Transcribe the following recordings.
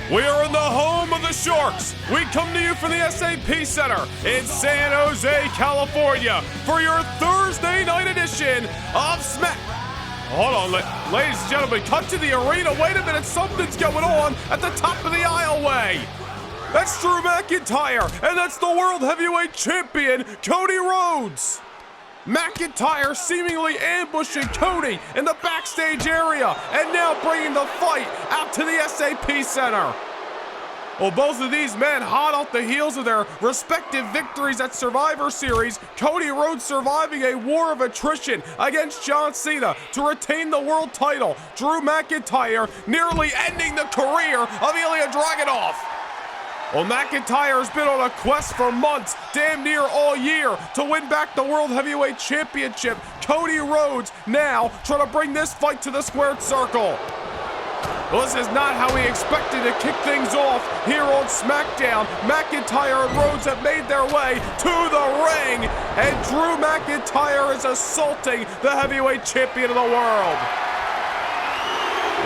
We are in the home of the Sharks. We come to you from the SAP Center in San Jose, California for your Thursday night edition of Smack. Hold on, ladies and gentlemen, cut to the arena. Wait a minute, something's going on at the top of the aisleway. That's Drew McIntyre, and that's the World Heavyweight Champion, Cody Rhodes. McIntyre seemingly ambushing Cody in the backstage area and now bringing the fight out to the SAP Center. Well, both of these men hot off the heels of their respective victories at Survivor Series. Cody Rhodes surviving a war of attrition against John Cena to retain the world title. Drew McIntyre nearly ending the career of Ilia Dragunov. Well, McIntyre's been on a quest for months, damn near all year, to win back the World Heavyweight Championship. Cody Rhodes now trying to bring this fight to the squared circle. Well, this is not how we expected to kick things off here on SmackDown. McIntyre and Rhodes have made their way to the ring, and Drew McIntyre is assaulting the heavyweight champion of the world.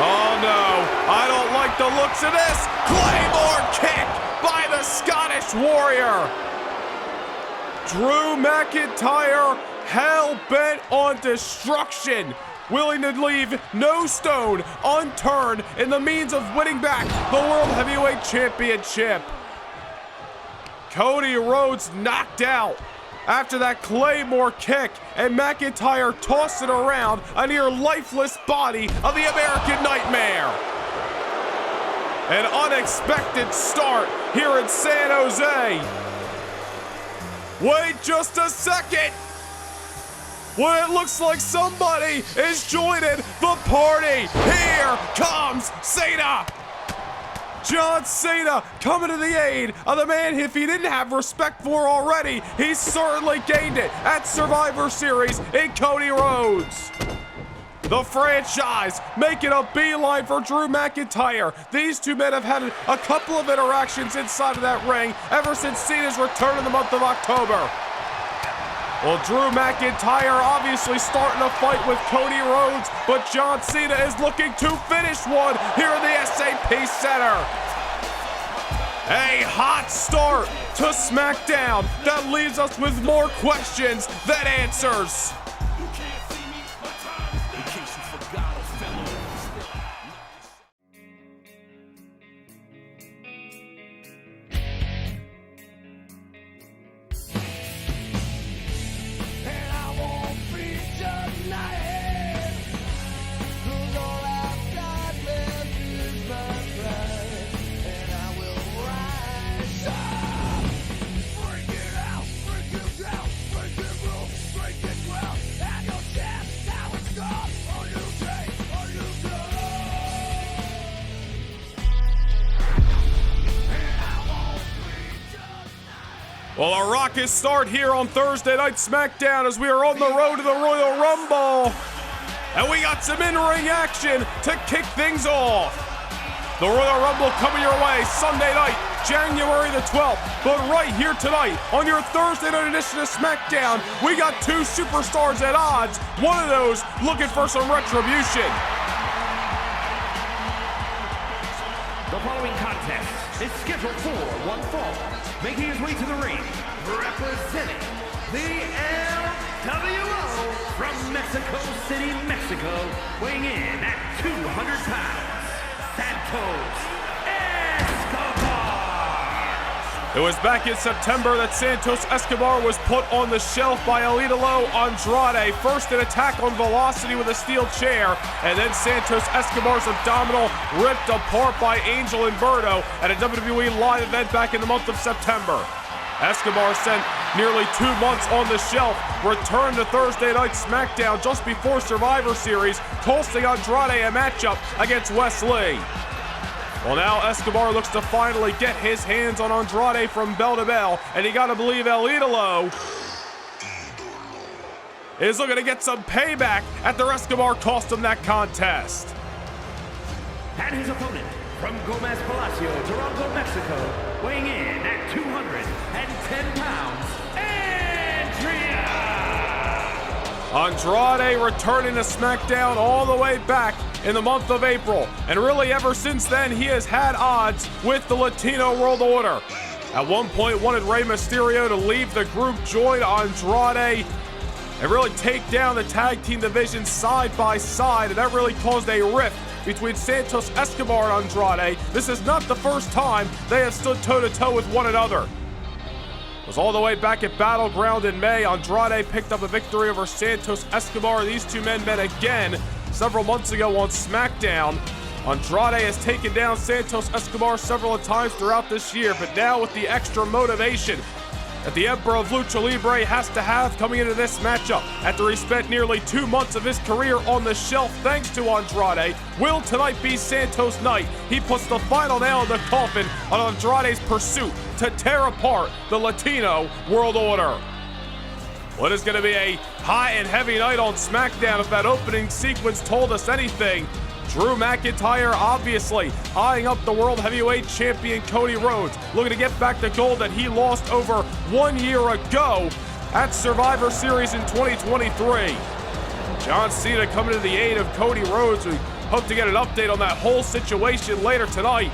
Oh no, I don't like the looks of this. Claymore kick by the Scottish Warrior. Drew McIntyre hell-bent on destruction, willing to leave no stone unturned in the means of winning back the World Heavyweight Championship. Cody Rhodes knocked out after that Claymore kick, and McIntyre tossed it around a near lifeless body of the American Nightmare. An unexpected start here in San Jose. Wait just a second. Well, it looks like somebody is joining the party. Here comes Cena. John Cena coming to the aid of the man if he didn't have respect for already, he certainly gained it at Survivor Series in Cody Rhodes. The franchise making a beeline for Drew McIntyre. These two men have had a couple of interactions inside of that ring ever since Cena's return in the month of October. Well, Drew McIntyre obviously starting a fight with Cody Rhodes, but John Cena is looking to finish one here in the SAP Center. A hot start to SmackDown that leaves us with more questions than answers. Well, a raucous start here on Thursday Night SmackDown as we are on the road to the Royal Rumble. And we got some in-ring action to kick things off. The Royal Rumble coming your way Sunday night, January the 12th. But right here tonight, on your Thursday night edition of SmackDown, we got two superstars at odds. One of those looking for some retribution. The following contest is scheduled for one fall. Making his way to the ring, representing the LWO from Mexico City, Mexico, weighing in at 200 pounds, Santos Escobar. It was back in September that Santos Escobar was put on the shelf by Ilia Andrade. First an attack on velocity with a steel chair, and then Santos Escobar's abdominal ripped apart by Angel Humberto at a WWE live event back in the month of September. Escobar spent nearly 2 months on the shelf, returned to Thursday Night SmackDown just before Survivor Series, costing Andrade a matchup against Wes Lee. Well, now Escobar looks to finally get his hands on Andrade from bell to bell, and you gotta believe El Idolo is looking to get some payback after Escobar cost him that contest. And his opponent from Gomez Palacio, Toronto, Mexico, weighing in at 210 pounds, Andrea. Andrade returning to SmackDown all the way back in the month of April. And really ever since then, he has had odds with the Latino World Order. At one point, wanted Rey Mysterio to leave the group, join Andrade, and really take down the tag team division side by side. And that really caused a rift between Santos, Escobar, and Andrade. This is not the first time they have stood toe-to-toe with one another. It was all the way back at Battleground in May. Andrade picked up a victory over Santos Escobar. These two men met again several months ago on SmackDown. Andrade has taken down Santos Escobar several times throughout this year, but now with the extra motivation that the Emperor of Lucha Libre has to have coming into this matchup, after he spent nearly 2 months of his career on the shelf thanks to Andrade, will tonight be Santos' night? He puts the final nail in the coffin on Andrade's pursuit to tear apart the Latino World Order. What is going to be a high and heavy night on SmackDown if that opening sequence told us anything? Drew McIntyre obviously eyeing up the World Heavyweight Champion Cody Rhodes, looking to get back the gold that he lost over 1 year ago at Survivor Series in 2023. John Cena coming to the aid of Cody Rhodes. We hope to get an update on that whole situation later tonight.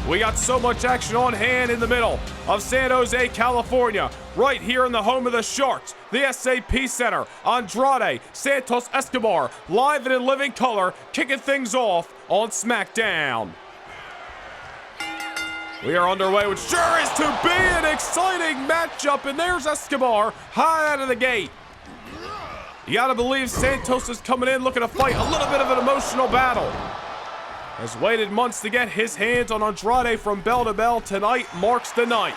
We got so much action on hand in the middle of San Jose, California, right here in the home of the Sharks, the SAP Center. Andrade, Santos Escobar, live and in living color, kicking things off on SmackDown. We are underway, which sure is to be an exciting matchup, and there's Escobar high out of the gate. You gotta believe Santos is coming in looking to fight a little bit of an emotional battle. Has waited months to get his hands on Andrade from bell to bell. Tonight marks the night.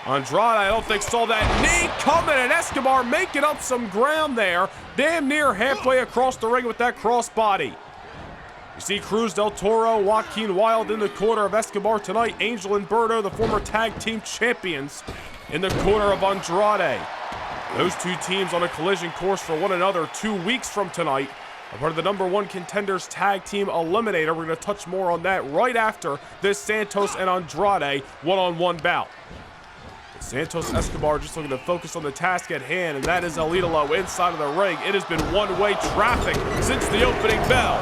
Andrade, I don't think, saw that knee coming, and Escobar making up some ground there, damn near halfway across the ring with that crossbody. You see Cruz del Toro, Joaquin Wilde in the corner of Escobar tonight. Angel and Berto, the former tag team champions, in the corner of Andrade. Those two teams on a collision course for one another 2 weeks from tonight. A part of the #1 Contenders Tag Team Eliminator. We're going to touch more on that right after this Santos and Andrade one-on-one bout. Santos Escobar just looking to focus on the task at hand, and that is El Idolo inside of the ring. It has been one-way traffic since the opening bell.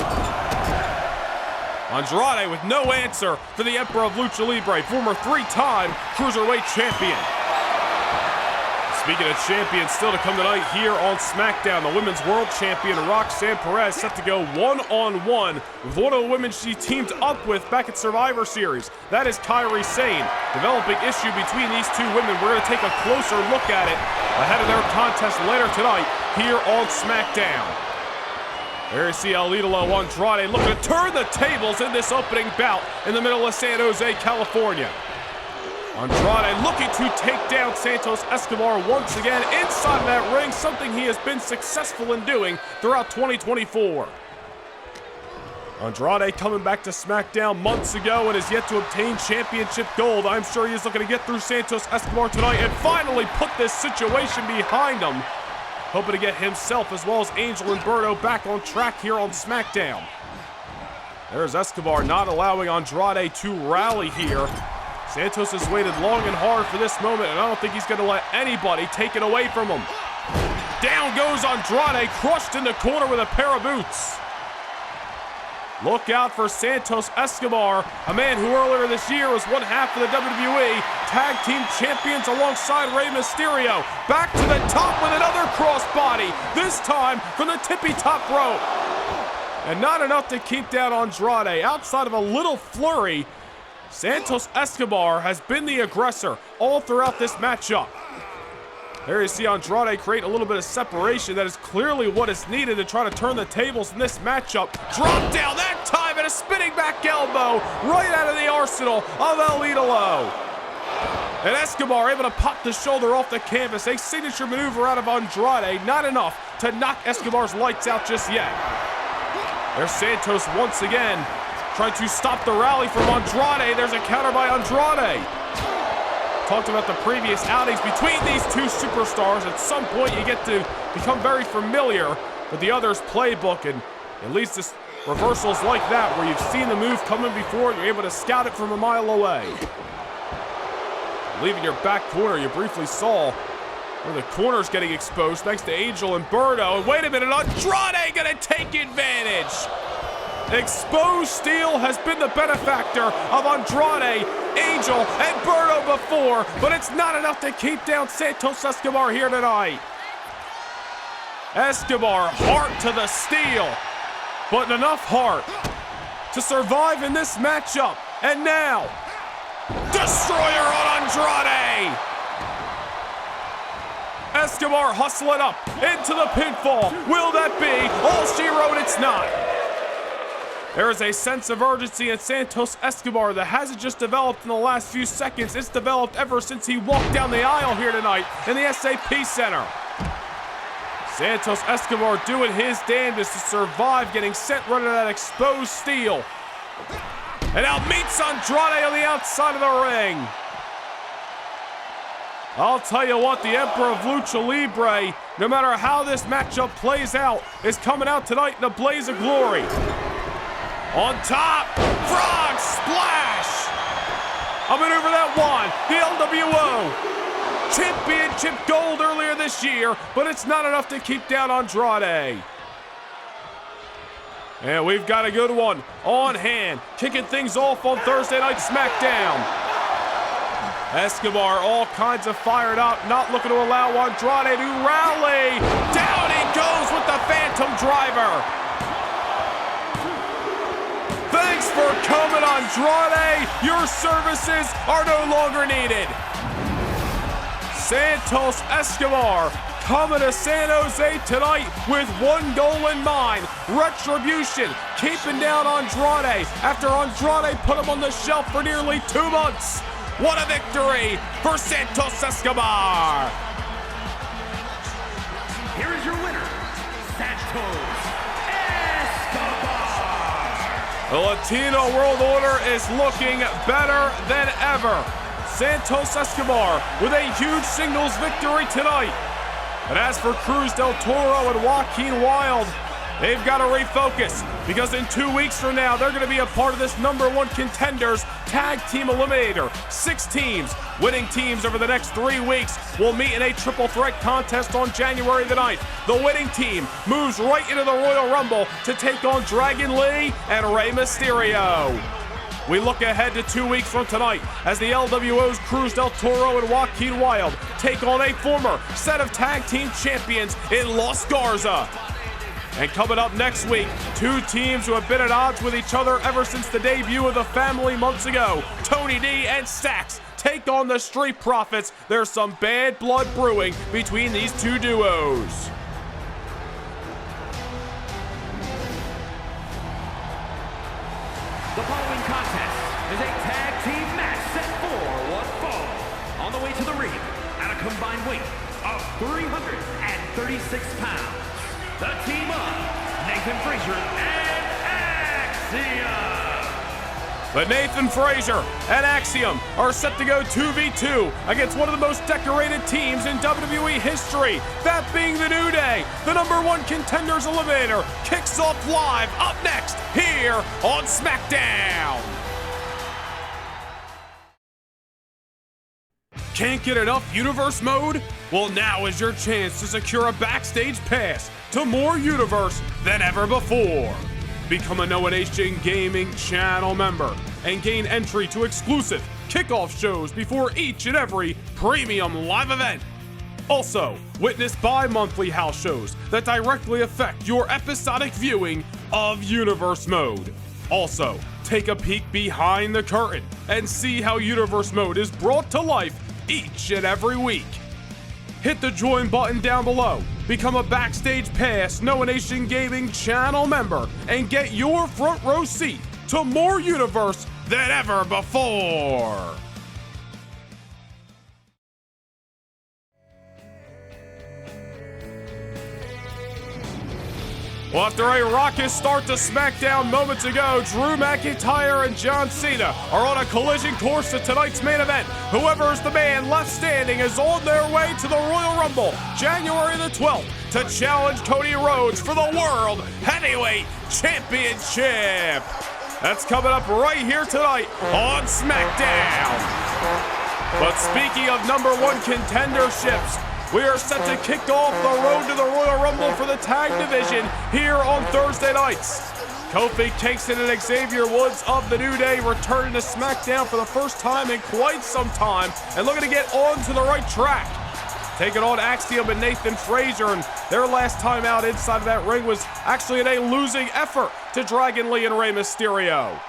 Andrade with no answer for the Emperor of Lucha Libre, former 3-time Cruiserweight champion. Speaking of champions, still to come tonight here on SmackDown, the Women's World Champion Roxanne Perez set to go one-on-one with one of the women she teamed up with back at Survivor Series. That is Kairi Sane. Developing issue between these two women. We're going to take a closer look at it ahead of their contest later tonight here on SmackDown. There you see El Idolo Andrade looking to turn the tables in this opening bout in the middle of San Jose, California. Andrade looking to take down Santos Escobar once again inside of that ring, something he has been successful in doing throughout 2024. Andrade coming back to SmackDown months ago and has yet to obtain championship gold. I'm sure he is looking to get through Santos Escobar tonight and finally put this situation behind him. Hoping to get himself as well as Angel and Berto back on track here on SmackDown. There's Escobar not allowing Andrade to rally here. Santos has waited long and hard for this moment, and I don't think he's going to let anybody take it away from him. Down goes Andrade, crushed in the corner with a pair of boots. Look out for Santos Escobar, a man who earlier this year was one half of the WWE Tag Team Champions alongside Rey Mysterio. Back to the top with another crossbody, this time from the tippy top rope. And not enough to keep down Andrade. Outside of a little flurry, Santos Escobar has been the aggressor all throughout this matchup. There you see Andrade create a little bit of separation. That is clearly what is needed to try to turn the tables in this matchup. Drop down that time and a spinning back elbow right out of the arsenal of El Idolo. And Escobar able to pop the shoulder off the canvas. A signature maneuver out of Andrade. Not enough to knock Escobar's lights out just yet. There's Santos once again, trying to stop the rally from Andrade. There's a counter by Andrade. Talked about the previous outings between these two superstars. At some point, you get to become very familiar with the other's playbook, and it leads to reversals like that, where you've seen the move coming before, and you're able to scout it from a mile away. Leaving your back corner, you briefly saw Well, the corner's getting exposed thanks to Angel and Berto. And wait a minute, Andrade gonna take advantage. Exposed steel has been the benefactor of Andrade, Angel, and Berto before, but it's not enough to keep down Santos Escobar here tonight. Escobar, heart to the steel, but enough heart to survive in this matchup. And now, Destroyer on Andrade! Escobar hustling up into the pinfall. Will that be all she wrote? It's not. There is a sense of urgency in Santos Escobar that hasn't just developed in the last few seconds. It's developed ever since he walked down the aisle here tonight in the SAP Center. Santos Escobar doing his damnedest to survive getting sent right into that exposed steel. And now meets Andrade on the outside of the ring. I'll tell you what, the Emperor of Lucha Libre, no matter how this matchup plays out, is coming out tonight in a blaze of glory. On top, frog splash. A maneuver that won the LWO Championship gold earlier this year, but it's not enough to keep down Andrade. And we've got a good one on hand, kicking things off on Thursday Night SmackDown. Escobar all kinds of fired up, not looking to allow Andrade to rally. Down he goes with the Phantom Driver. Thanks for coming, Andrade. Your services are no longer needed. Santos Escobar coming to San Jose tonight with one goal in mind: retribution, keeping down Andrade after Andrade put him on the shelf for nearly 2 months. What a victory for Santos Escobar! Here is your winner, Santos Escobar! The Latino World Order is looking better than ever. Santos Escobar with a huge singles victory tonight. But as for Cruz del Toro and Joaquin Wilde, they've got to refocus, because in 2 weeks from now, they're going to be a part of this #1 Contenders Tag Team Eliminator. 6 teams, winning teams over the next 3 weeks, will meet in a triple threat contest on January the 9th. The winning team moves right into the Royal Rumble to take on Dragon Lee and Rey Mysterio. We look ahead to 2 weeks from tonight as the LWO's Cruz del Toro and Joaquin Wilde take on a former set of tag team champions in Los Garza. And coming up next week, 2 teams who have been at odds with each other ever since the debut of the family months ago. Tony D and Stacks take on the Street Profits. There's some bad blood brewing between these 2 duos. The following contest is a tag team match set for 1 fall. On the way to the ring, at a combined weight of 336 pounds, the team of Nathan Frazer and Axiom. But Nathan Frazer and Axiom are set to go 2v2 against one of the most decorated teams in WWE history, that being the New Day. The #1 Contenders Eliminator kicks off live up next here on SmackDown. Can't get enough Universe mode? Well, now is your chance to secure a backstage pass to more Universe than ever before. Become a Noah Nation Gaming channel member and gain entry to exclusive kickoff shows before each and every premium live event. Also, witness bi-monthly house shows that directly affect your episodic viewing of Universe Mode. Also, take a peek behind the curtain and see how Universe Mode is brought to life each and every week. Hit the join button down below, become a Backstage Pass Noah Nation Gaming channel member, and get your front row seat to more Universe than ever before. Well, after a raucous start to SmackDown moments ago, Drew McIntyre and John Cena are on a collision course to tonight's main event. Whoever is the man left standing is on their way to the Royal Rumble, January the 12th, to challenge Cody Rhodes for the World Heavyweight Championship. That's coming up right here tonight on SmackDown. But speaking of #1 contenderships, We are set to kick off the road to the Royal Rumble for the tag division here on Thursday nights. Kofi Kingston and Xavier Woods of the New Day returning to SmackDown for the first time in quite some time and looking to get onto the right track. Taking on Axiom and Nathan Frazer, and their last time out inside of that ring was actually in a losing effort to Dragon Lee and Rey Mysterio.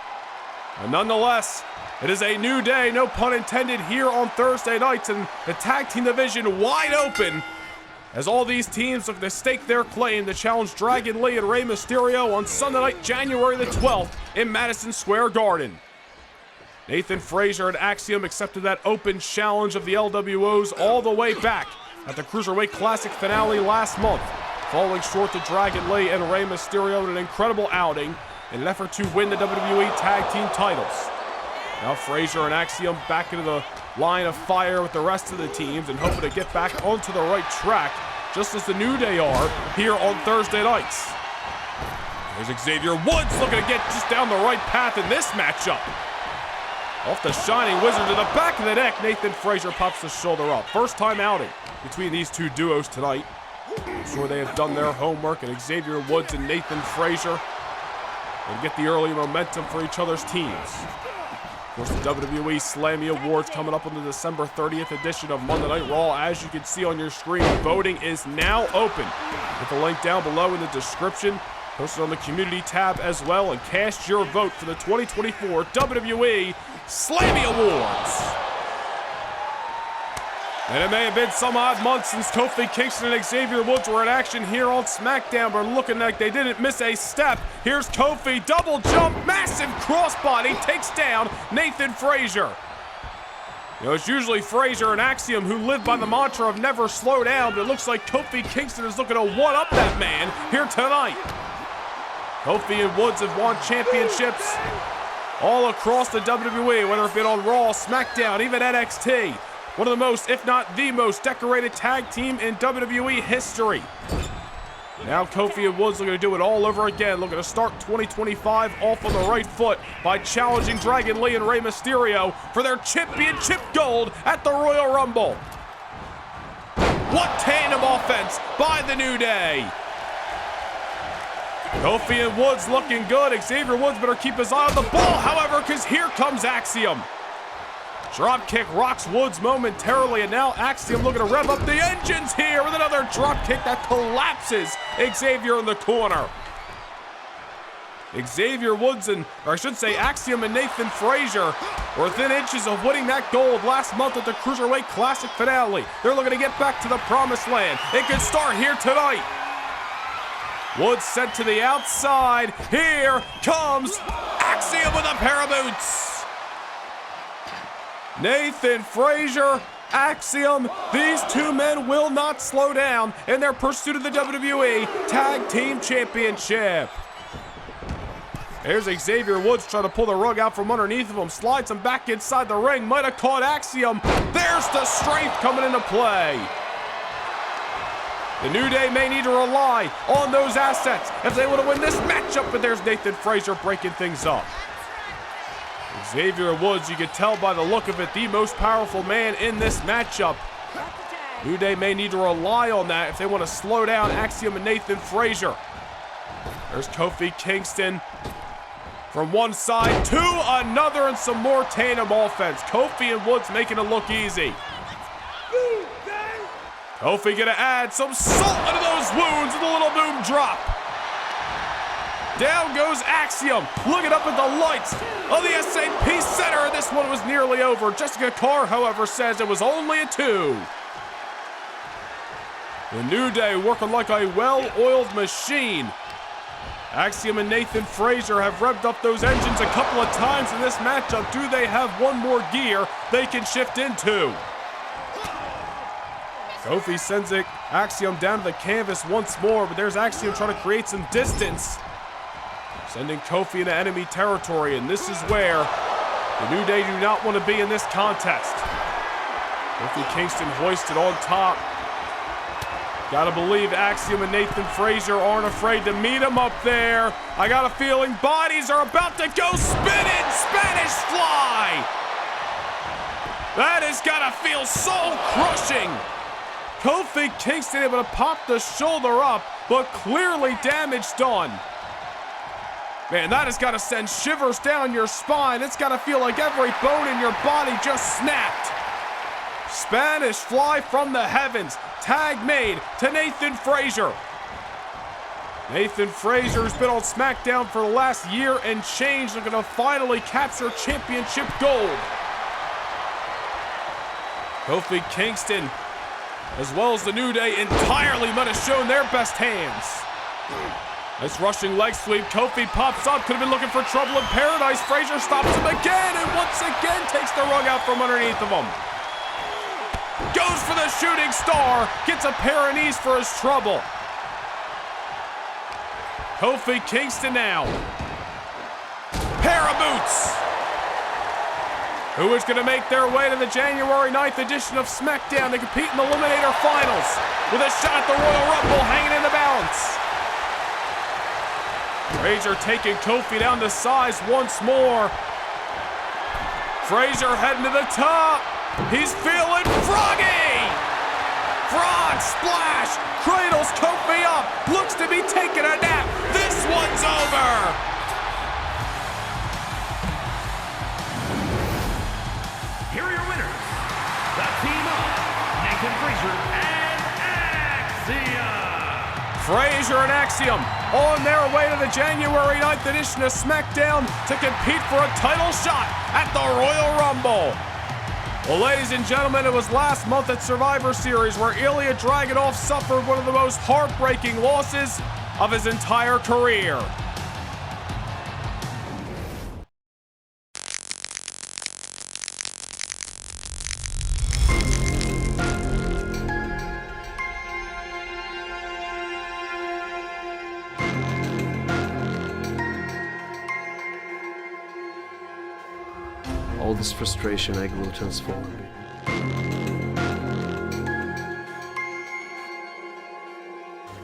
And nonetheless, it is a new day, no pun intended, here on Thursday nights, and the tag team division wide open as all these teams look to stake their claim to challenge Dragon Lee and Rey Mysterio on Sunday night, January the 12th in Madison Square Garden. Nathan Frazer and Axiom accepted that open challenge of the LWOs all the way back at the Cruiserweight Classic finale last month, falling short to Dragon Lee and Rey Mysterio in an incredible outing in an effort to win the WWE Tag Team titles. Now Frazer and Axiom back into the line of fire with the rest of the teams and hoping to get back onto the right track, just as the New Day are here on Thursday nights. There's Xavier Woods looking to get just down the right path in this matchup. Off the Shining Wizard to the back of the neck, Nathan Frazer pops the shoulder up. First time outing between these two duos tonight. I'm sure they have done their homework, and Xavier Woods and Nathan Frazer will get the early momentum for each other's teams. Of course, the WWE SLAMMY Awards coming up on the December 30th edition of Monday Night Raw. As you can see on your screen, voting is now open. Hit the link down below in the description. Post it on the community tab as well, and cast your vote for the 2024 WWE SLAMMY Awards. And it may have been some odd months since Kofi Kingston and Xavier Woods were in action here on SmackDown, but looking like they didn't miss a step. Here's Kofi, double jump, massive crossbody, takes down Nathan Frazer. You know, it's usually Frazer and Axiom who live by the mantra of never slow down, but it looks like Kofi Kingston is looking to one-up that man here tonight. Kofi and Woods have won championships all across the WWE, whether it be on Raw, SmackDown, even NXT. One of the most, if not the most, decorated tag team in WWE history. Now Kofi and Woods looking to do it all over again, looking to start 2025 off on the right foot by challenging Dragon Lee and Rey Mysterio for their championship gold at the Royal Rumble. What tandem offense by the New Day. Kofi and Woods looking good. Xavier Woods better keep his eye on the ball, however, because here comes Axiom. Dropkick rocks Woods momentarily, and now Axiom looking to rev up the engines here with another dropkick that collapses Xavier in the corner. Xavier Woods and, or I should say Axiom and Nathan Frazer were within inches of winning that gold last month at the Cruiserweight Classic finale. They're looking to get back to the promised land. It could start here tonight. Woods sent to the outside. Here comes Axiom with a pair of boots. Nathan Frazer, Axiom, these two men will not slow down in their pursuit of the WWE Tag Team Championship. There's Xavier Woods trying to pull the rug out from underneath of him, slides him back inside the ring, might have caught Axiom. There's the strength coming into play. The New Day may need to rely on those assets if they want to win this matchup, but there's Nathan Frazer breaking things up. Xavier Woods, you can tell by the look of it, the most powerful man in this matchup. New Day may need to rely on that if they want to slow down Axiom and Nathan Frazer. There's Kofi Kingston from one side to another, and some more tandem offense. Kofi and Woods making it look easy. Kofi gonna add some salt into those wounds with a little boom drop. Down goes Axiom, looking up at the lights of the SAP Center, and this one was nearly over. Jessica Carr, however, says it was only a 2. The New Day working like a well-oiled machine. Axiom and Nathan Frazer have revved up those engines a couple of times in this matchup. Do they have one more gear they can shift into? Kofi sends it, Axiom down to the canvas once more, but there's Axiom trying to create some distance, sending Kofi into enemy territory, and this is where the New Day do not want to be in this contest. Kofi Kingston hoisted on top. Gotta believe Axiom and Nathan Frazer aren't afraid to meet him up there. I got a feeling bodies are about to go spinning. Spanish fly. That has gotta feel soul crushing. Kofi Kingston able to pop the shoulder up, but clearly damage done. Man, that has got to send shivers down your spine. It's got to feel like every bone in your body just snapped. Spanish fly from the heavens. Tag made to Nathan Frazer. Nathan Frazer's been on SmackDown for the last year and change, looking to finally capture championship gold. Kofi Kingston, as well as the New Day, entirely might have shown their best hands. Nice rushing leg sweep. Kofi pops up. Could have been looking for trouble in paradise. Frazer stops him again and once again takes the rug out from underneath of him. Goes for the shooting star. Gets a pair of knees for his trouble. Kofi Kingston now. Pair of boots. Who is going to make their way to the January 9th edition of SmackDown to compete in the Eliminator Finals with a shot at the Royal Rumble hanging in the balance. Frazer taking Kofi down to size once more. Frazer heading to the top. He's feeling froggy. Frog splash. Cradles Kofi up. Looks to be taking a nap. This one's over. Here are your winners. The team of Nathan Frazer and Axiom. Frazer and Axiom on their way to the January 9th edition of SmackDown to compete for a title shot at the Royal Rumble. Well, ladies and gentlemen, it was last month at Survivor Series where Ilia Dragunov suffered one of the most heartbreaking losses of his entire career. All this frustration I will transform.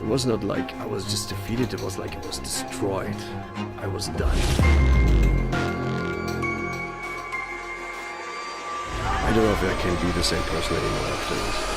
It was not like I was just defeated, it was like it was destroyed. I was done. I don't know if I can be the same person anymore after this.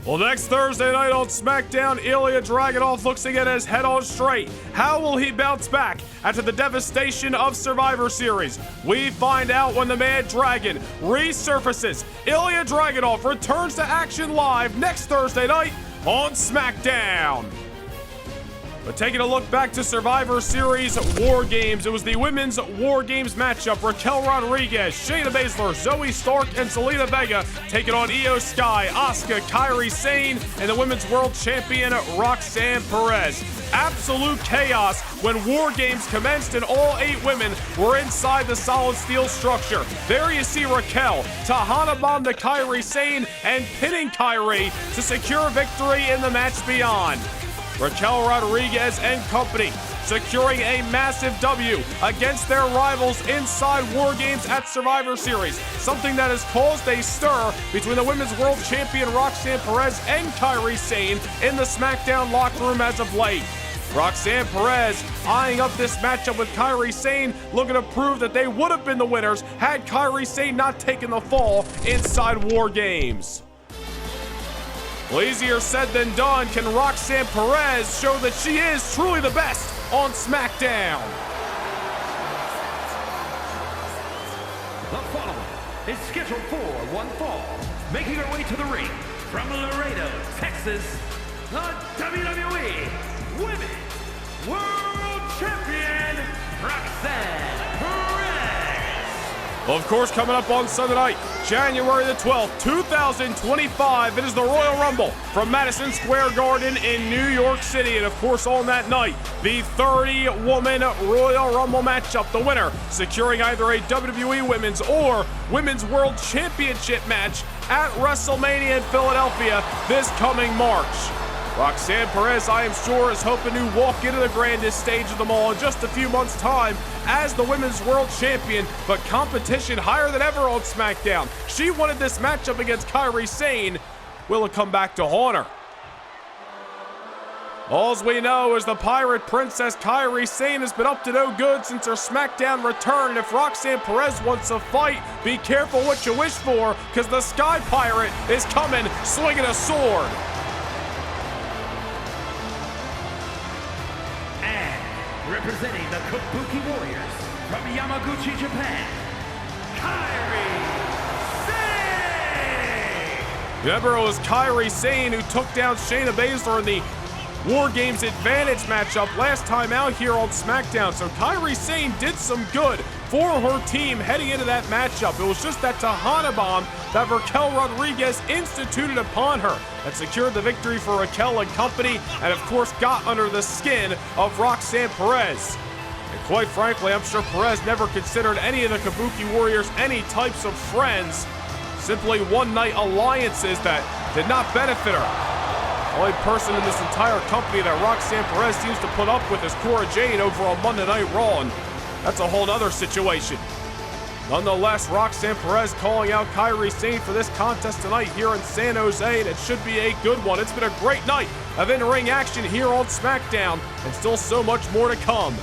Well, next Thursday night on SmackDown, Ilia Dragunov looks to get his head on straight. How will he bounce back after the devastation of Survivor Series? We find out when the Mad Dragon resurfaces. Ilia Dragunov returns to action live next Thursday night on SmackDown. But taking a look back to Survivor Series War Games, it was the women's War Games matchup. Raquel Rodriguez, Shayna Baszler, Zoe Stark, and Zelina Vega taking on Io Sky, Asuka, Kairi Sane, and the women's world champion Roxanne Perez. Absolute chaos when War Games commenced and all 8 women were inside the solid steel structure. There you see Raquel, Tahana bomb to Kairi Sane, and pinning Kairi to secure victory in the match beyond. Raquel Rodriguez and company securing a massive W against their rivals inside War Games at Survivor Series, something that has caused a stir between the women's world champion Roxanne Perez and Kairi Sane in the SmackDown locker room as of late. Roxanne Perez eyeing up this matchup with Kairi Sane, looking to prove that they would have been the winners had Kairi Sane not taken the fall inside War Games. Well, easier said than done. Can Roxanne Perez show that she is truly the best on SmackDown? The following is scheduled for one fall. Making her way to the ring from Laredo, Texas, the WWE Women's World Champion Roxanne Perez. Well, of course, coming up on Sunday night, January the 12th, 2025, it is the Royal Rumble from Madison Square Garden in New York City. And of course, on that night, the 30-woman Royal Rumble matchup, the winner securing either a WWE Women's or Women's World Championship match at WrestleMania in Philadelphia this coming March. Roxanne Perez, I am sure, is hoping to walk into the grandest stage of them all in just a few months' time as the Women's World Champion, but competition higher than ever on SmackDown. She wanted this matchup against Kairi Sane. Will it come back to haunt her? All we know is the Pirate Princess Kairi Sane has been up to no good since her SmackDown return, and if Roxanne Perez wants a fight, be careful what you wish for, because the Sky Pirate is coming swinging a sword. Representing the Kabuki Warriors from Yamaguchi, Japan, Kairi Sane! Remember, it was Kairi Sane who took down Shayna Baszler in the War Games Advantage matchup last time out here on SmackDown. So Kairi Sane did some good for her team heading into that matchup. It was just that Tejana bomb that Raquel Rodriguez instituted upon her that secured the victory for Raquel and company, and of course got under the skin of Roxanne Perez. And quite frankly, I'm sure Perez never considered any of the Kabuki Warriors any types of friends, simply one-night alliances that did not benefit her. The only person in this entire company that Roxanne Perez seems to put up with is Cora Jade over on Monday Night Raw, and that's a whole other situation. Nonetheless, Roxanne Perez calling out Kairi Sane for this contest tonight here in San Jose, and it should be a good one. It's been a great night of in-ring action here on SmackDown, and still so much more to come.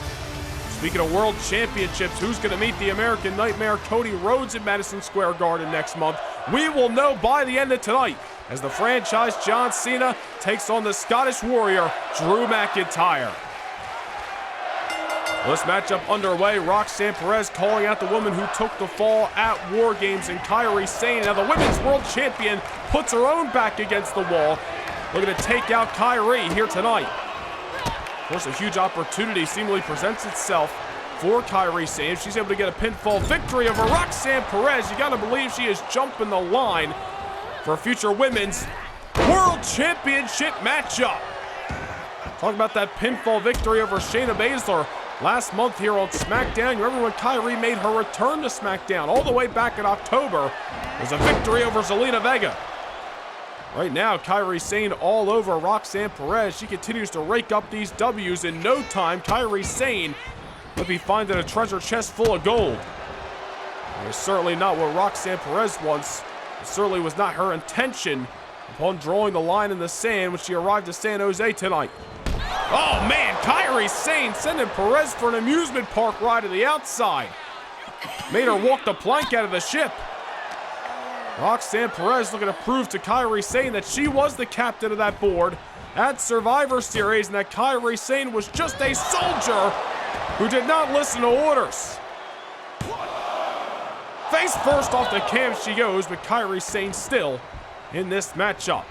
Speaking of World Championships, who's going to meet the American Nightmare Cody Rhodes in Madison Square Garden next month? We will know by the end of tonight as the franchise John Cena takes on the Scottish Warrior Drew McIntyre. This matchup underway, Roxanne Perez calling out the woman who took the fall at War Games in Kairi Sane. Now the Women's World Champion puts her own back against the wall, looking to take out Kairi here tonight. Of course, a huge opportunity seemingly presents itself for Kairi Sane. She's able to get a pinfall victory over Roxanne Perez. You gotta believe she is jumping the line for a future Women's World Championship matchup. Talk about that pinfall victory over Shayna Baszler last month here on SmackDown. You remember when Kairi made her return to SmackDown all the way back in October? It was a victory over Zelina Vega. Right now, Kairi Sane all over Roxanne Perez. She continues to rake up these W's. In no time, Kairi Sane will be finding a treasure chest full of gold. It was certainly not what Roxanne Perez wants. It certainly was not her intention upon drawing the line in the sand when she arrived to San Jose tonight. Oh man, Kairi Sane sending Perez for an amusement park ride to the outside. Made her walk the plank out of the ship. Roxanne Perez looking to prove to Kairi Sane that she was the captain of that board at Survivor Series and that Kairi Sane was just a soldier who did not listen to orders. Face first off the cam she goes, but Kairi Sane still in this matchup.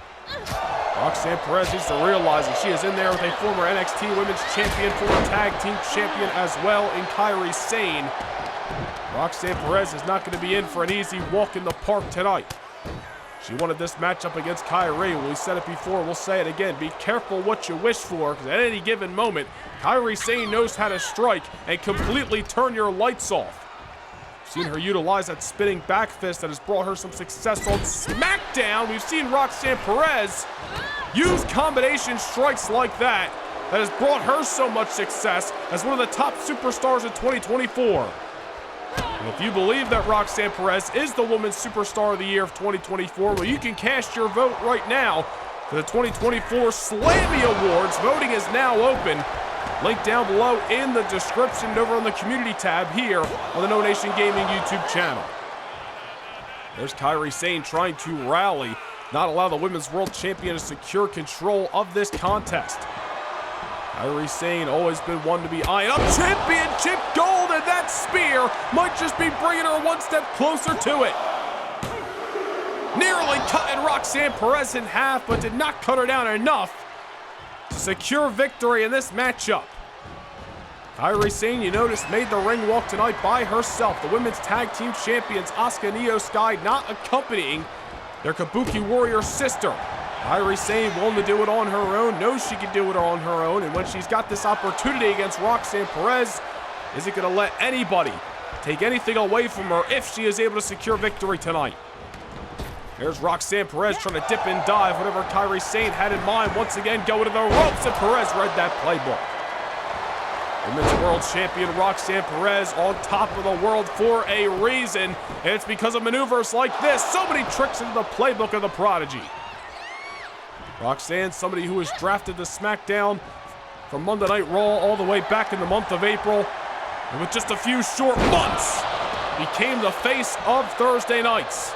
Roxanne Perez needs to realize that she is in there with a former NXT Women's Champion, former Tag Team Champion as well in Kairi Sane. Roxanne Perez is not going to be in for an easy walk in the park tonight. She wanted this matchup against Kairi. Well, we said it before, we'll say it again. Be careful what you wish for, because at any given moment, Kairi Sane knows how to strike and completely turn your lights off. We've seen her utilize that spinning back fist that has brought her some success on SmackDown. We've seen Roxanne Perez use combination strikes like that that has brought her so much success as one of the top superstars in 2024. And if you believe that Roxanne Perez is the Women's Superstar of the Year of 2024, well, you can cast your vote right now for the 2024 SLAMMY Awards. Voting is now open. Link down below in the description and over on the community tab here on the No Nation Gaming YouTube channel. There's Kairi Sane trying to rally, not allow the Women's World Champion to secure control of this contest. Kairi Sane always been one to be eyeing up championship gold, and that spear might just be bringing her one step closer to it. Nearly cutting Roxanne Perez in half, but did not cut her down enough to secure victory in this matchup. Kairi Sane, you noticed, made the ring walk tonight by herself. The women's tag team champions Asuka and Io Sky not accompanying their Kabuki Warrior sister. Kairi Sane willing to do it on her own, knows she can do it on her own, and when she's got this opportunity against Roxanne Perez, isn't going to let anybody take anything away from her if she is able to secure victory tonight. There's Roxanne Perez trying to dip and dive, whatever Kairi Sane had in mind. Once again, going to the ropes, and Perez read that playbook. Women's World Champion Roxanne Perez on top of the world for a reason, and it's because of maneuvers like this. So many tricks into the playbook of the Prodigy. Roxanne, somebody who was drafted to SmackDown from Monday Night Raw all the way back in the month of April, and with just a few short months, became the face of Thursday nights.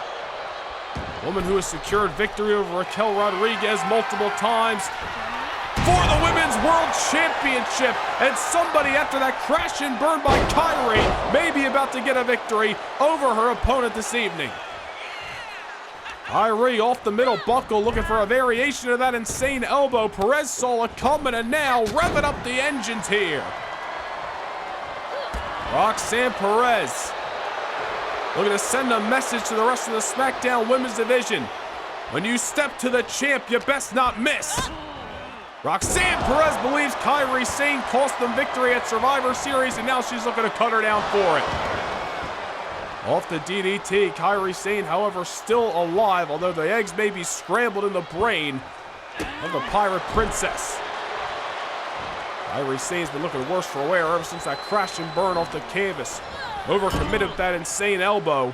A woman who has secured victory over Raquel Rodriguez multiple times for the Women's World Championship, and somebody after that crash and burn by Kairi may be about to get a victory over her opponent this evening. Kairi off the middle buckle, looking for a variation of that insane elbow. Perez saw it coming, and now revving up the engines here. Roxanne Perez looking to send a message to the rest of the SmackDown Women's Division. When you step to the champ, you best not miss. Roxanne Perez believes Kairi Sane cost them victory at Survivor Series, and now she's looking to cut her down for it. Off the DDT, Kairi Sane, however, still alive, although the eggs may be scrambled in the brain of the Pirate Princess. Kairi Sane's been looking worse for wear ever since that crash and burn off the canvas. Overcommitted with that insane elbow.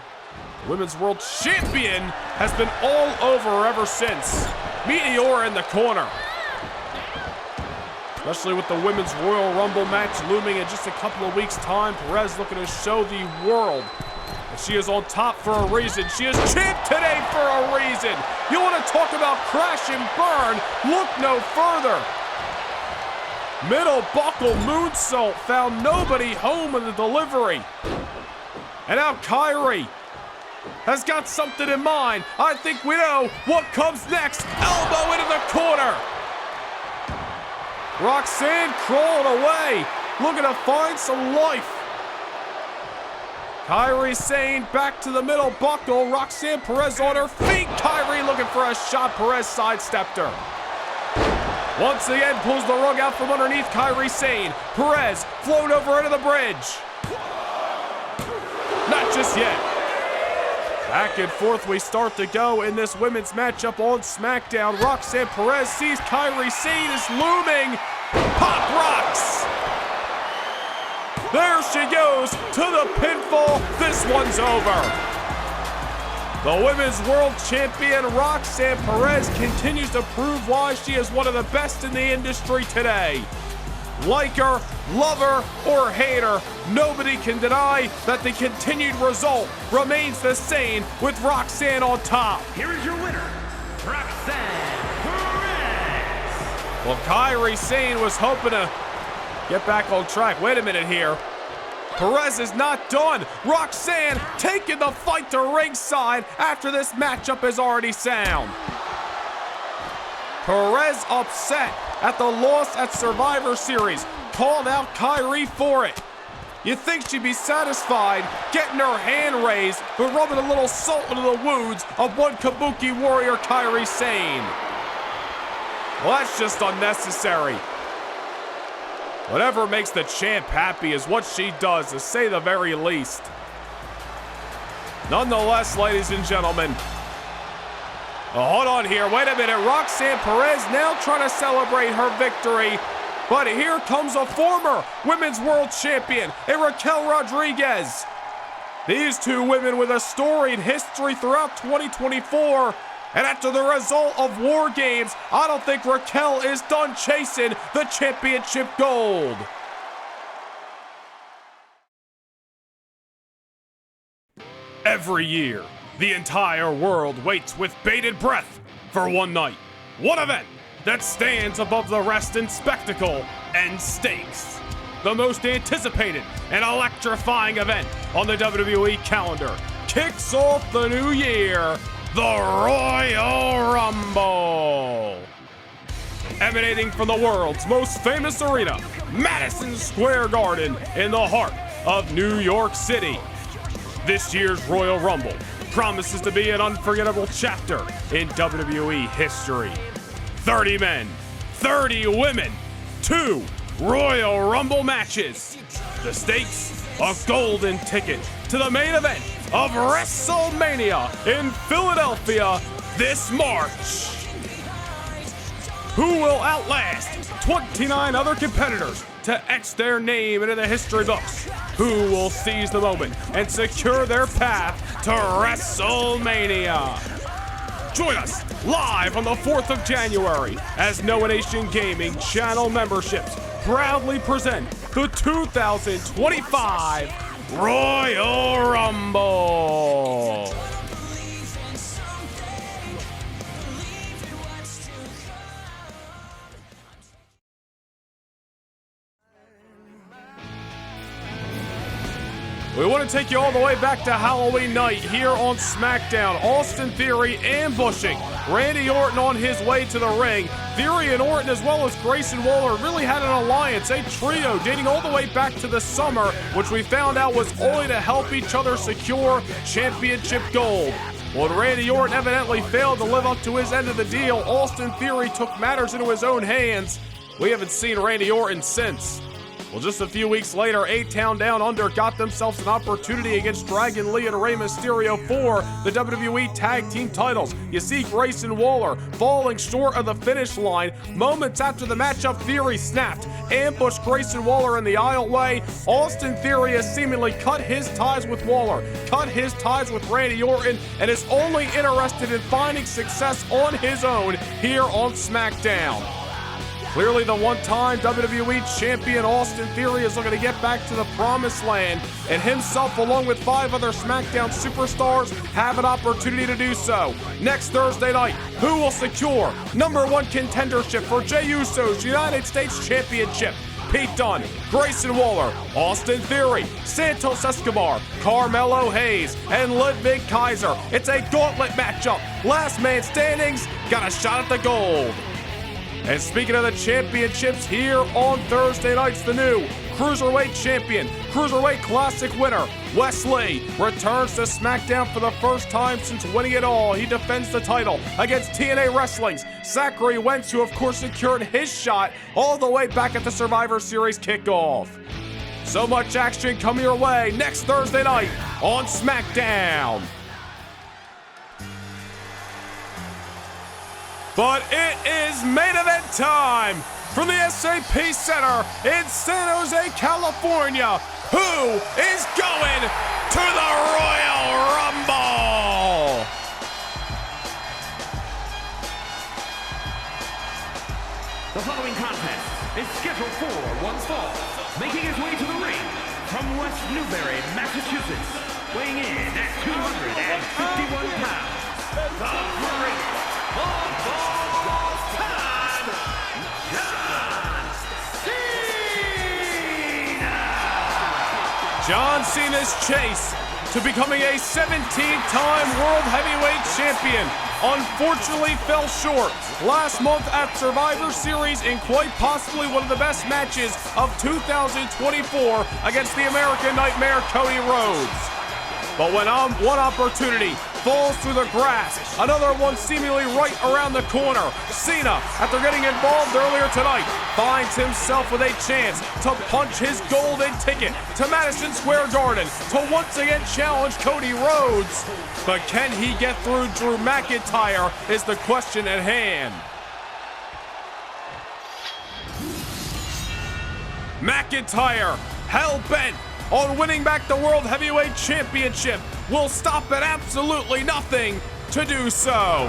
The Women's World Champion has been all over ever since. Meteor in the corner. Especially with the Women's Royal Rumble match looming in just a couple of weeks' time. Perez looking to show the world that she is on top for a reason. She is champ today for a reason. You want to talk about crash and burn? Look no further. Middle buckle moonsault found nobody home in the delivery. And now Kairi has got something in mind. I think we know what comes next. Elbow into the corner. Roxanne crawling away, looking to find some life. Kairi Sane back to the middle buckle. Roxanne Perez on her feet. Kairi looking for a shot. Perez sidestepped her. Once again pulls the rug out from underneath Kairi Sane. Perez flown over into the bridge. Not just yet. Back and forth we start to go in this women's matchup on SmackDown. Roxanne Perez sees Kairi Sane is looming. Pop rocks. There she goes to the pinfall. This one's over. The Women's World Champion Roxanne Perez continues to prove why she is one of the best in the industry today. Like her, love her, or hate her, nobody can deny that the continued result remains the same with Roxanne on top. Here is your winner, Roxanne Perez. Well, Kairi Sane was hoping to get back on track. Wait a minute here. Perez is not done. Roxanne taking the fight to ringside after this matchup is already sound. Perez upset at the loss at Survivor Series. Called out Kairi for it. You'd think she'd be satisfied getting her hand raised, but rubbing a little salt into the wounds of one Kabuki warrior, Kairi Sane. Well, that's just unnecessary. Whatever makes the champ happy is what she does, to say the very least. Nonetheless, ladies and gentlemen, hold on here, wait a minute. Roxanne Perez now trying to celebrate her victory, but here comes a former Women's World Champion, Raquel Rodriguez. These two women with a storied history throughout 2024, and after the result of War Games, I don't think Raquel is done chasing the championship gold. Every year, the entire world waits with bated breath for one night, one event that stands above the rest in spectacle and stakes. The most anticipated and electrifying event on the WWE calendar kicks off the new year, the Royal Rumble. emanating from the world's most famous arena, Madison Square Garden, in the heart of New York City. This year's Royal Rumble promises to be an unforgettable chapter in WWE history. 30 men, 30 women, 2 Royal Rumble matches. The stakes, a golden ticket to the main event of WrestleMania in Philadelphia this March. Who will outlast 29 other competitors to etch their name into the history books? Who will seize the moment and secure their path to WrestleMania? Join us live on the 4th of January as Noah Nation Gaming channel memberships proudly present the 2025 Royal Rumble. We want to take you all the way back to Halloween night here on SmackDown. Austin Theory ambushing Randy Orton on his way to the ring. Theory and Orton, as well as Grayson Waller, really had an alliance, a trio dating all the way back to the summer, which we found out was only to help each other secure championship gold. When Randy Orton evidently failed to live up to his end of the deal, Austin Theory took matters into his own hands. We haven't seen Randy Orton since. Well, just a few weeks later, A-Town Down Under got themselves an opportunity against Dragon Lee and Rey Mysterio for the WWE Tag Team titles. You see Grayson Waller falling short of the finish line. Moments after the matchup, Theory snapped, ambushed Grayson Waller in the aisleway. Austin Theory has seemingly cut his ties with Waller, cut his ties with Randy Orton, and is only interested in finding success on his own here on SmackDown. Clearly, the one-time WWE Champion Austin Theory is looking to get back to the promised land, and himself, along with 5 other SmackDown superstars, have an opportunity to do so. Next Thursday night, who will secure #1 contendership for Jey Uso's United States Championship? Pete Dunne, Grayson Waller, Austin Theory, Santos Escobar, Carmelo Hayes, and Ludwig Kaiser. It's a gauntlet matchup. Last man standing's got a shot at the gold. And speaking of the championships, here on Thursday nights, the new Cruiserweight Champion, Cruiserweight Classic winner, Wes Lee, returns to SmackDown for the first time since winning it all. He defends the title against TNA Wrestling's Zachary Wentz, who of course secured his shot all the way back at the Survivor Series kickoff. So much action coming your way next Thursday night on SmackDown. But it is main event time from the SAP Center in San Jose, California. Who is going to the Royal Rumble? The following contest is scheduled for one fall. Making his way to the ring from West Newbury, Massachusetts, weighing in at 251 pounds, the great John Cena's chase to becoming a 17-time World Heavyweight Champion unfortunately fell short last month at Survivor Series in quite possibly one of the best matches of 2024 against the American Nightmare Cody Rhodes. But when one opportunity falls through the grass, another one seemingly right around the corner, Cena, after getting involved earlier tonight, finds himself with a chance to punch his golden ticket to Madison Square Garden to once again challenge Cody Rhodes. But can he get through Drew McIntyre is the question at hand. McIntyre, hell-bent on winning back the World Heavyweight Championship, will stop at absolutely nothing to do so.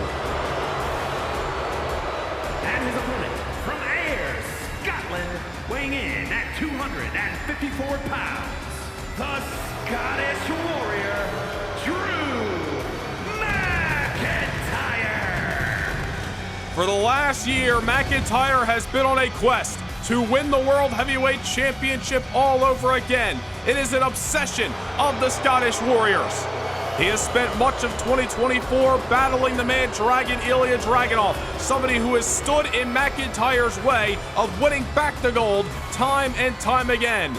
And his opponent from Ayr, Scotland, weighing in at 254 pounds, the Scottish Warrior, Drew McIntyre. For the last year, McIntyre has been on a quest to win the World Heavyweight Championship all over again. It is an obsession of the Scottish Warriors. He has spent much of 2024 battling the Mad Dragon Ilia Dragunov, somebody who has stood in McIntyre's way of winning back the gold time and time again.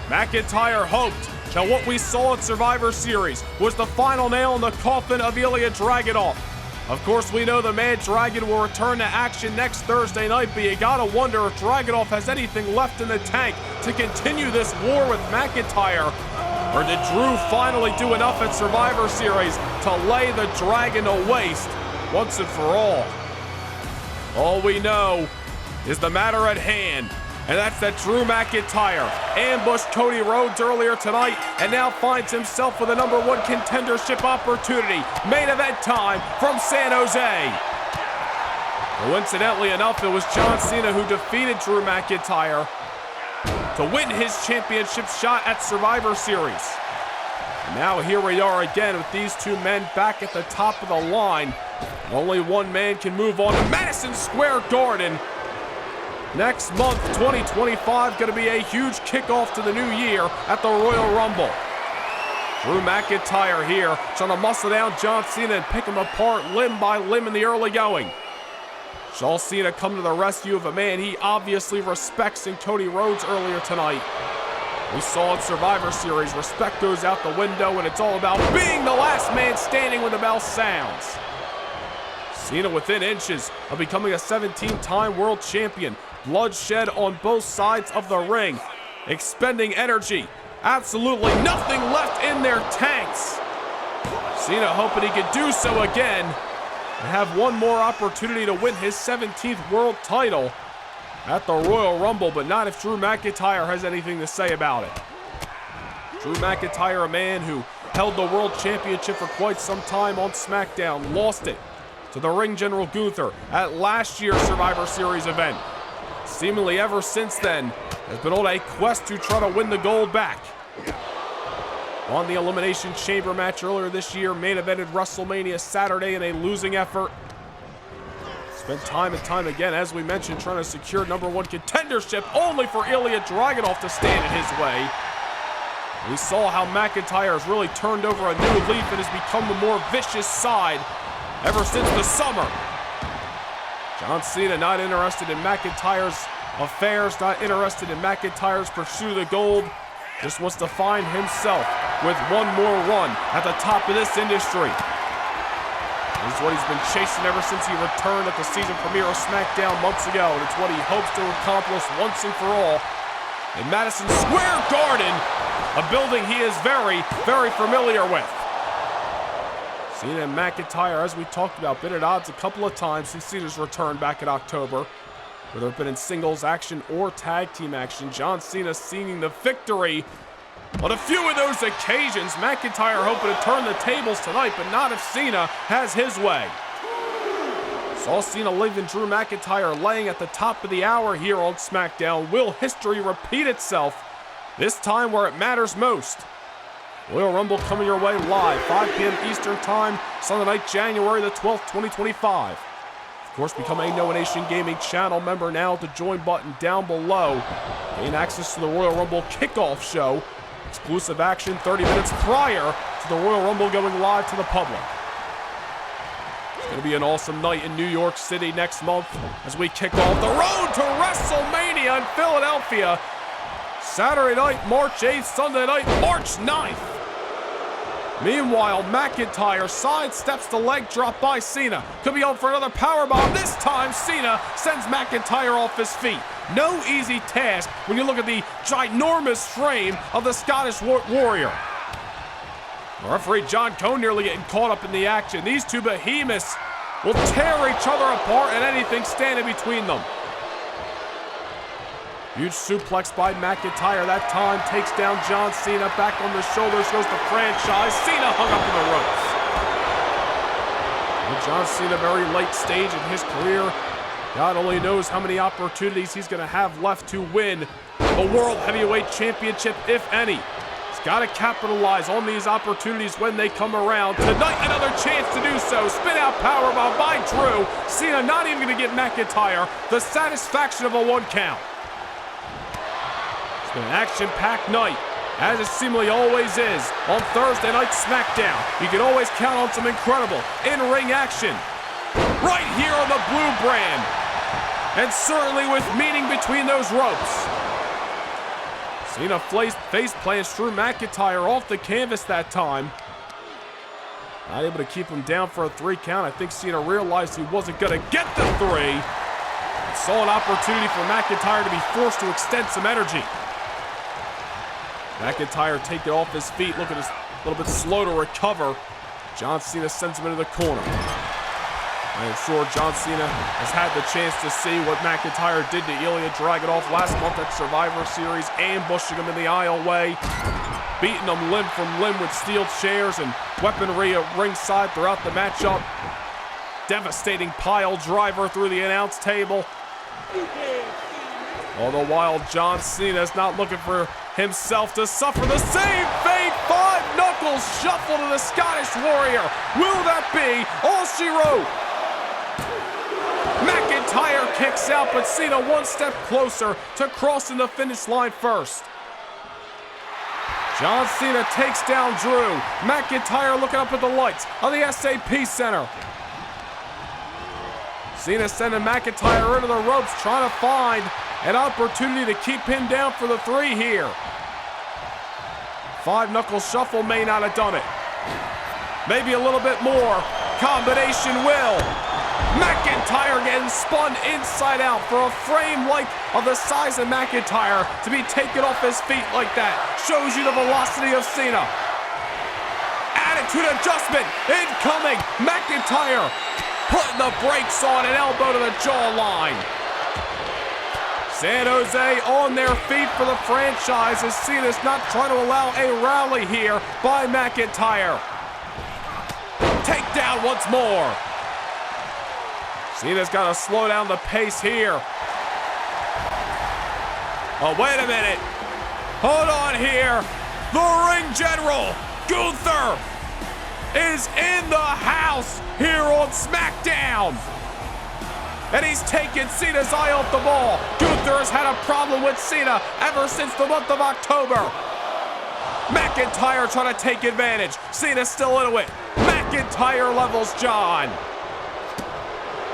McIntyre hoped that what we saw at Survivor Series was the final nail in the coffin of Ilia Dragunov. Of course, we know the Mad Dragon will return to action next Thursday night, but you gotta wonder if Dragunov has anything left in the tank to continue this war with McIntyre. Or did Drew finally do enough at Survivor Series to lay the Dragon to waste once and for all? All we know is the matter at hand, and that's that Drew McIntyre ambushed Cody Rhodes earlier tonight and now finds himself with a #1 contendership opportunity. Main event time from San Jose. Coincidentally enough, it was John Cena who defeated Drew McIntyre to win his championship shot at Survivor Series. And now here we are again with these two men back at the top of the line. Only one man can move on to Madison Square Garden. Next month, 2025, going to be a huge kickoff to the new year at the Royal Rumble. Drew McIntyre here trying to muscle down John Cena and pick him apart limb by limb in the early going. Saw Cena come to the rescue of a man he obviously respects in Cody Rhodes earlier tonight. We saw in Survivor Series, respect goes out the window and it's all about being the last man standing when the bell sounds. Cena within inches of becoming a 17-time world champion. Bloodshed on both sides of the ring. Expending energy. Absolutely nothing left in their tanks. Cena hoping he could do so again and have one more opportunity to win his 17th world title at the Royal Rumble, but not if Drew McIntyre has anything to say about it. Drew McIntyre, a man who held the world championship for quite some time on SmackDown, lost it to the ring general Gunther at last year's Survivor Series event. Seemingly ever since then has been on a quest to try to win the gold back. Won the Elimination Chamber match earlier this year, main evented WrestleMania Saturday in a losing effort. Spent time and time again, as we mentioned, trying to secure #1 contendership, only for Ilia Dragunov to stand in his way. We saw how McIntyre has really turned over a new leaf and has become the more vicious side ever since the summer. John Cena not interested in McIntyre's affairs, not interested in McIntyre's pursuit of the gold. Just wants to find himself with one more run at the top of this industry. This is what he's been chasing ever since he returned at the season premiere of SmackDown months ago, and it's what he hopes to accomplish once and for all in Madison Square Garden, a building he is very, very familiar with. Cena and McIntyre, as we talked about, been at odds a couple of times since Cena's return back in October, whether it's been in singles action or tag team action. John Cena seeing the victory on a few of those occasions. McIntyre hoping to turn the tables tonight, but not if Cena has his way. Saw Cena leaving Drew McIntyre laying at the top of the hour here on SmackDown. Will history repeat itself, this time where it matters most? Royal Rumble coming your way live, 5 p.m. Eastern Time, Sunday night, January the 12th, 2025. Of course, become a No Nation Gaming channel member now with the join button down below. Gain access to the Royal Rumble kickoff show. Exclusive action 30 minutes prior to the Royal Rumble going live to the public. It's going to be an awesome night in New York City next month as we kick off the road to WrestleMania in Philadelphia. Saturday night, March 8th, Sunday night, March 9th. Meanwhile, McIntyre sidesteps the leg drop by Cena. Could be on for another powerbomb. This time, Cena sends McIntyre off his feet. No easy task when you look at the ginormous frame of the Scottish Warrior. Referee John Cone nearly getting caught up in the action. These two behemoths will tear each other apart and anything standing between them. Huge suplex by McIntyre that time, takes down John Cena, back on the shoulders goes the franchise. Cena hung up in the ropes. And John Cena, very late stage in his career. God only knows how many opportunities he's going to have left to win the World Heavyweight Championship, if any. He's got to capitalize on these opportunities when they come around. Tonight, another chance to do so. Spin out powerbomb by Drew. Cena not even going to get McIntyre the satisfaction of a 1 count. An action-packed night as it seemingly always is on Thursday Night SmackDown. You can always count on some incredible in-ring action right here on the blue brand, and certainly with meaning between those ropes. Cena face plants Drew McIntyre off the canvas that time. Not able to keep him down for a 3 count. I think Cena realized he wasn't going to get the 3. And saw an opportunity for McIntyre to be forced to extend some energy. McIntyre take it off his feet, looking a little bit slow to recover. John Cena sends him into the corner. I am sure John Cena has had the chance to see what McIntyre did to Ilia Dragunov last month at Survivor Series, ambushing him in the aisleway, beating him limb from limb with steel chairs and weaponry at ringside throughout the matchup. Devastating pile driver through the announce table. All the while, John Cena is not looking for himself to suffer the same fate. 5 knuckles shuffle to the Scottish Warrior. Will that be all she wrote? McIntyre kicks out, but Cena one step closer to crossing the finish line first. John Cena takes down Drew. McIntyre looking up at the lights on the SAP Center. Cena sending McIntyre into the ropes, trying to find an opportunity to keep him down for the 3 here. 5 knuckle shuffle may not have done it. Maybe a little bit more. Combination will. McIntyre getting spun inside out for a frame like of the size of McIntyre to be taken off his feet like that. Shows you the velocity of Cena. Attitude adjustment incoming. McIntyre putting the brakes on, an elbow to the jawline. San Jose on their feet for the franchise as Cena's not trying to allow a rally here by McIntyre. Takedown once more. Cena's got to slow down the pace here. Oh, wait a minute. Hold on here. The ring general, Gunther, is in the house here on SmackDown. And he's taken Cena's eye off the ball. Gunther has had a problem with Cena ever since the month of October. McIntyre trying to take advantage. Cena's still into it. McIntyre levels John.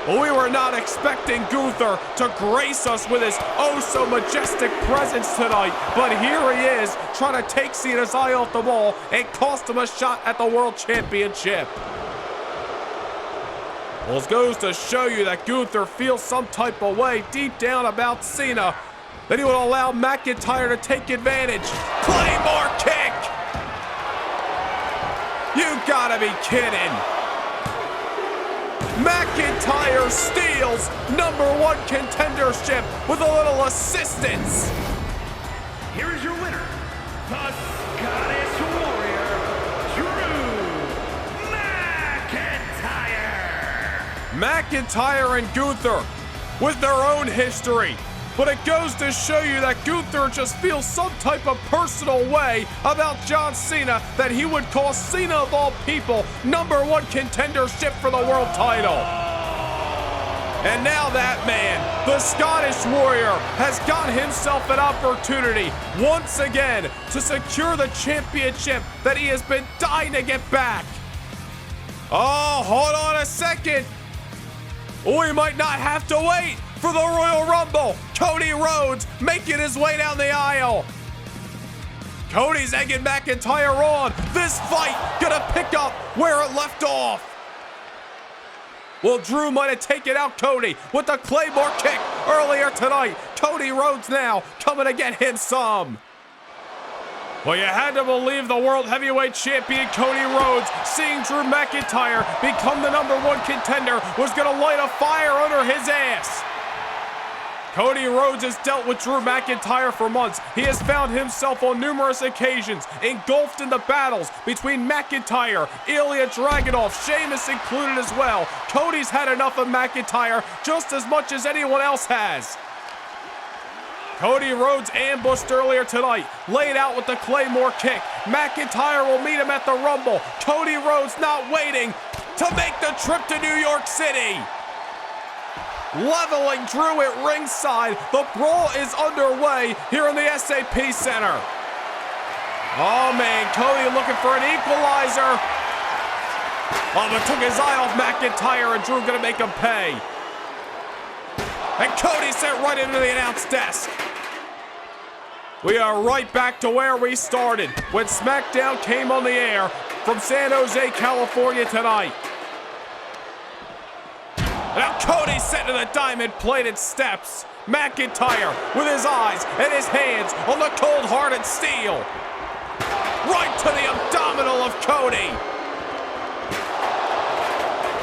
We were not expecting Gunther to grace us with his oh-so-majestic presence tonight, but here he is, trying to take Cena's eye off the ball and cost him a shot at the World Championship. Well, it goes to show you that Gunther feels some type of way deep down about Cena, that he would allow McIntyre to take advantage. Claymore kick! You gotta be kidding! McIntyre steals #1 contendership with a little assistance. Here is your winner, the Scottish Warrior, Drew McIntyre. McIntyre and Gunther with their own history. But it goes to show you that Gunther just feels some type of personal way about John Cena that he would cost Cena of all people #1 contendership for the world title. And now that man, the Scottish Warrior, has got himself an opportunity once again to secure the championship that he has been dying to get back. Oh, hold on a second. We might not have to wait for the Royal Rumble. Cody Rhodes making his way down the aisle. Cody's egging McIntyre on. This fight gonna pick up where it left off. Well, Drew might have taken out Cody with the Claymore kick earlier tonight. Cody Rhodes now coming to get him some. Well, you had to believe the World Heavyweight Champion Cody Rhodes, seeing Drew McIntyre become the #1 contender, was gonna light a fire under his ass. Cody Rhodes has dealt with Drew McIntyre for months. He has found himself on numerous occasions engulfed in the battles between McIntyre, Ilia Dragunov, Sheamus included as well. Cody's had enough of McIntyre just as much as anyone else has. Cody Rhodes ambushed earlier tonight, laid out with the Claymore kick. McIntyre will meet him at the Rumble. Cody Rhodes not waiting to make the trip to New York City. Leveling Drew at ringside. The brawl is underway here in the SAP Center. Oh man, Cody looking for an equalizer. Oh, but took his eye off McIntyre, and Drew gonna make him pay. And Cody sent right into the announce desk. We are right back to where we started when SmackDown came on the air from San Jose, California tonight. Now Cody set to the diamond-plated steps. McIntyre with his eyes and his hands on the cold-hearted steel. Right to the abdominal of Cody.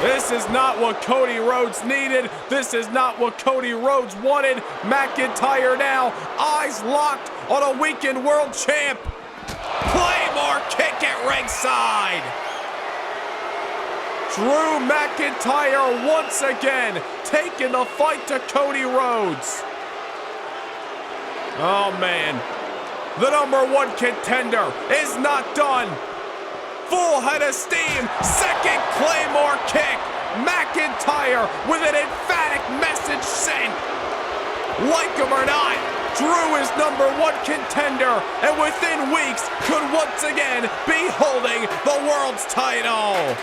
This is not what Cody Rhodes needed. This is not what Cody Rhodes wanted. McIntyre now, eyes locked on a weakened world champ. Claymore kick at ringside. Drew McIntyre once again taking the fight to Cody Rhodes. Oh man, the #1 contender is not done. Full head of steam, second Claymore kick. McIntyre with an emphatic message sent. Like him or not, Drew is #1 contender, and within weeks could once again be holding the world's title.